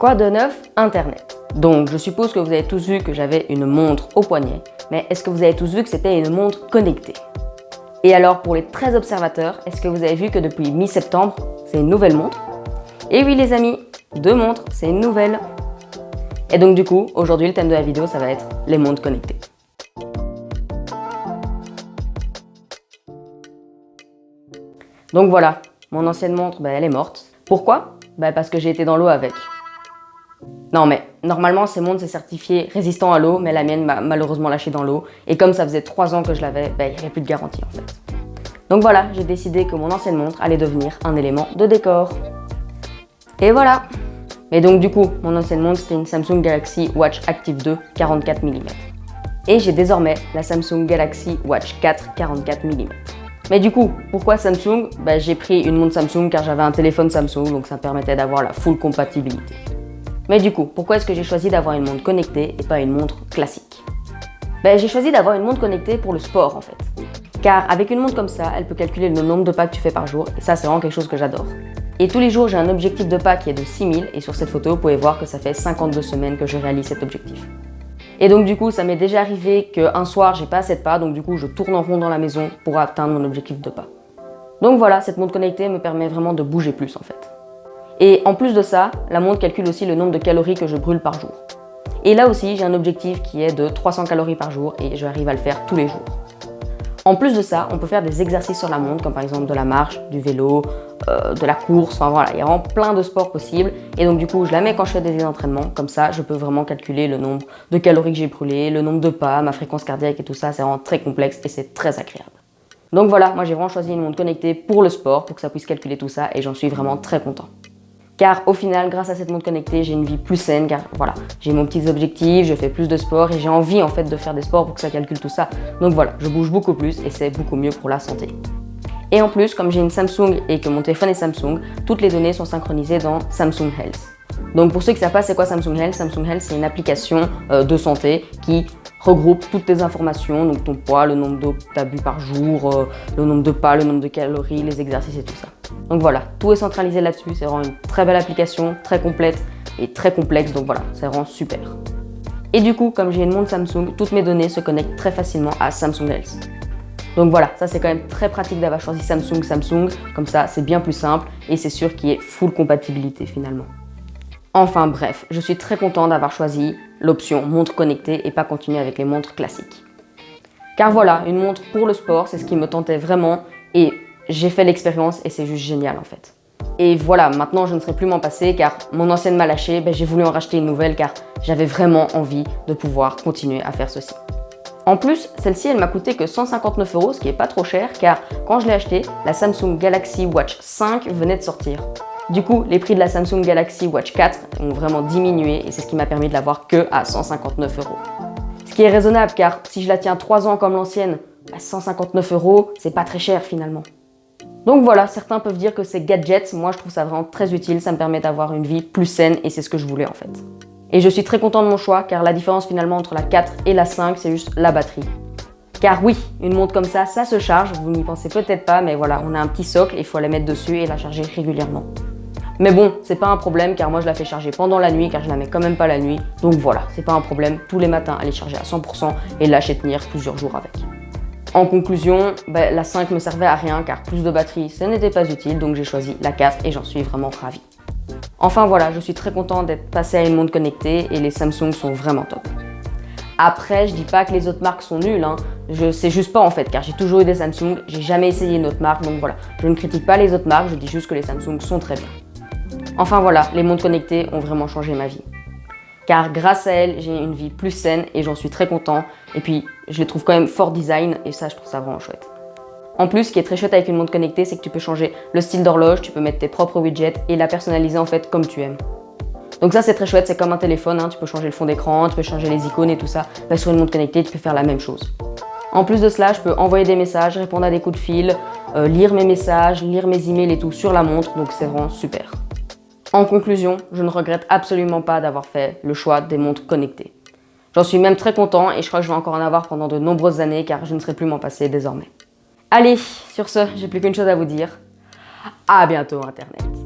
Quoi de neuf? Internet. Donc je suppose que vous avez tous vu que j'avais une montre au poignet, mais est-ce que vous avez tous vu que c'était une montre connectée? Et alors pour les très observateurs, est-ce que vous avez vu que depuis mi-septembre, c'est une nouvelle montre? Et oui les amis, 2 montres, c'est une nouvelle. Et donc du coup, aujourd'hui le thème de la vidéo, ça va être les montres connectées. Donc voilà, mon ancienne montre, elle est morte. Pourquoi? Parce que j'ai été dans l'eau avec. Non mais, normalement ces montres c'est certifié résistant à l'eau, mais la mienne m'a malheureusement lâché dans l'eau. Et comme ça faisait 3 ans que je l'avais, il n'y avait plus de garantie en fait. Donc voilà, j'ai décidé que mon ancienne montre allait devenir un élément de décor. Et voilà. Et donc du coup, mon ancienne montre c'était une Samsung Galaxy Watch Active 2 44 mm. Et j'ai désormais la Samsung Galaxy Watch 4 44 mm. Mais du coup, pourquoi Samsung? J'ai pris une montre Samsung car j'avais un téléphone Samsung, donc ça me permettait d'avoir la full compatibilité. Mais du coup, pourquoi est-ce que j'ai choisi d'avoir une montre connectée et pas une montre classique? J'ai choisi d'avoir une montre connectée pour le sport en fait. Car avec une montre comme ça, elle peut calculer le nombre de pas que tu fais par jour, et ça c'est vraiment quelque chose que j'adore. Et tous les jours, j'ai un objectif de pas qui est de 6000, et sur cette photo, vous pouvez voir que ça fait 52 semaines que je réalise cet objectif. Et donc du coup, ça m'est déjà arrivé qu'un soir, j'ai pas assez de pas, donc du coup, je tourne en rond dans la maison pour atteindre mon objectif de pas. Donc voilà, cette montre connectée me permet vraiment de bouger plus en fait. Et en plus de ça, la montre calcule aussi le nombre de calories que je brûle par jour. Et là aussi, j'ai un objectif qui est de 300 calories par jour et j'arrive à le faire tous les jours. En plus de ça, on peut faire des exercices sur la montre, comme par exemple de la marche, du vélo, de la course, enfin voilà, il y a vraiment plein de sports possibles. Et donc du coup, je la mets quand je fais des entraînements, comme ça, je peux vraiment calculer le nombre de calories que j'ai brûlées, le nombre de pas, ma fréquence cardiaque et tout ça, c'est vraiment très complexe et c'est très agréable. Donc voilà, moi j'ai vraiment choisi une montre connectée pour le sport, pour que ça puisse calculer tout ça et j'en suis vraiment très content. Car au final, grâce à cette montre connectée, j'ai une vie plus saine, car voilà, j'ai mon petit objectif, je fais plus de sport et j'ai envie en fait de faire des sports pour que ça calcule tout ça. Donc voilà, je bouge beaucoup plus et c'est beaucoup mieux pour la santé. Et en plus, comme j'ai une Samsung et que mon téléphone est Samsung, toutes les données sont synchronisées dans Samsung Health. Donc pour ceux qui ne savent pas c'est quoi Samsung Health, Samsung Health c'est une application de santé qui regroupe toutes tes informations, donc ton poids, le nombre d'eau que tu as bu par jour, le nombre de pas, le nombre de calories, les exercices et tout ça. Donc voilà, tout est centralisé là-dessus, c'est vraiment une très belle application, très complète et très complexe, donc voilà, c'est vraiment super. Et du coup, comme j'ai une montre Samsung, toutes mes données se connectent très facilement à Samsung Health. Donc voilà, ça c'est quand même très pratique d'avoir choisi Samsung, comme ça c'est bien plus simple et c'est sûr qu'il y ait full compatibilité finalement. Enfin bref, je suis très content d'avoir choisi l'option montre connectée et pas continuer avec les montres classiques. Car voilà, une montre pour le sport, c'est ce qui me tentait vraiment et j'ai fait l'expérience et c'est juste génial en fait. Et voilà, maintenant je ne saurais plus m'en passer car mon ancienne m'a lâché, j'ai voulu en racheter une nouvelle car j'avais vraiment envie de pouvoir continuer à faire ceci. En plus, celle-ci elle m'a coûté que 159 €, ce qui est pas trop cher car quand je l'ai achetée, la Samsung Galaxy Watch 5 venait de sortir. Du coup, les prix de la Samsung Galaxy Watch 4 ont vraiment diminué et c'est ce qui m'a permis de l'avoir que à 159 €. Ce qui est raisonnable car si je la tiens 3 ans comme l'ancienne, 159 €, c'est pas très cher finalement. Donc voilà, certains peuvent dire que c'est gadget, moi je trouve ça vraiment très utile, ça me permet d'avoir une vie plus saine et c'est ce que je voulais en fait. Et je suis très content de mon choix car la différence finalement entre la 4 et la 5, c'est juste la batterie. Car oui, une montre comme ça se charge, vous n'y pensez peut-être pas, mais voilà, on a un petit socle, il faut la mettre dessus et la charger régulièrement. Mais bon, c'est pas un problème car moi je la fais charger pendant la nuit car je la mets quand même pas la nuit. Donc voilà, c'est pas un problème, tous les matins elle est chargée à 100% et lâcher tenir plusieurs jours avec. En conclusion, la 5 me servait à rien car plus de batterie ce n'était pas utile donc j'ai choisi la 4 et j'en suis vraiment ravie. Enfin voilà, je suis très content d'être passée à une montre connectée et les Samsung sont vraiment top. Après, je dis pas que les autres marques sont nulles, je sais juste pas en fait car j'ai toujours eu des Samsung, j'ai jamais essayé une autre marque donc voilà, je ne critique pas les autres marques, je dis juste que les Samsung sont très bien. Enfin voilà, les montres connectées ont vraiment changé ma vie. Car grâce à elles, j'ai une vie plus saine et j'en suis très content. Et puis, je les trouve quand même fort design et ça, je trouve ça vraiment chouette. En plus, ce qui est très chouette avec une montre connectée, c'est que tu peux changer le style d'horloge, tu peux mettre tes propres widgets et la personnaliser en fait comme tu aimes. Donc ça, c'est très chouette, c'est comme un téléphone, tu peux changer le fond d'écran, tu peux changer les icônes et tout ça. Sur une montre connectée, tu peux faire la même chose. En plus de cela, je peux envoyer des messages, répondre à des coups de fil, lire mes messages, lire mes emails et tout sur la montre, donc c'est vraiment super. En conclusion, je ne regrette absolument pas d'avoir fait le choix des montres connectées. J'en suis même très content et je crois que je vais encore en avoir pendant de nombreuses années car je ne saurais plus m'en passer désormais. Allez, sur ce, j'ai plus qu'une chose à vous dire. À bientôt Internet.